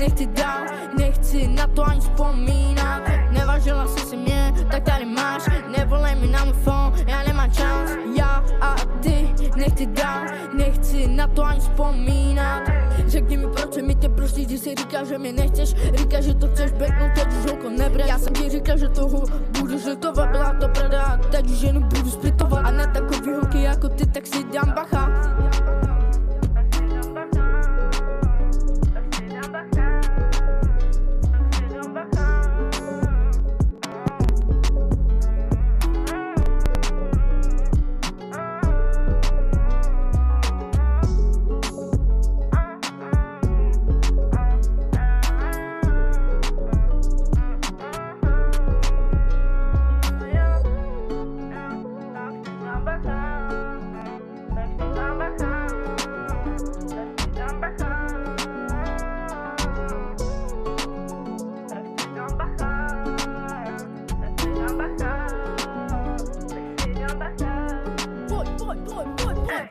nechci dál, nechci na to ani vzpomínat. Nevážila si mě, tak tady máš, nevolej mi na můj phone, já nemám čas. Já a ty, nechci dál, nechci na to ani vzpomínat. Řekni mi, proč se mi tě prostí, když si říkáš, že mě nechceš. Říkáš, že to chceš backnout, teď už holko nebre. Já jsem ti říkal, že toho budu žletovat, byla to pravda. Teď už jenom budu splitovat. A na takový holky jako ty, tak si dám bacha.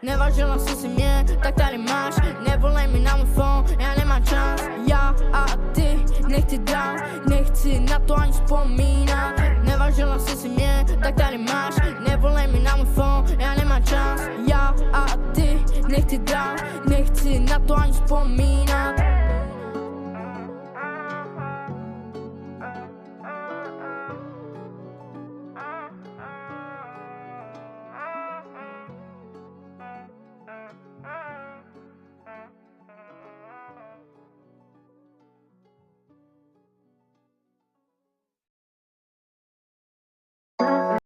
Nevážila si mě, tak tady máš, nevolej mi na můj phone, já nemám čas. Já a ty, nechci dál, nechci na to ani vzpomínat. Nevážila si mě, tak tady máš, nevolej mi na můj phone, já nemám čas. Já a ty, nechci dál, nechci na to ani vzpomínat.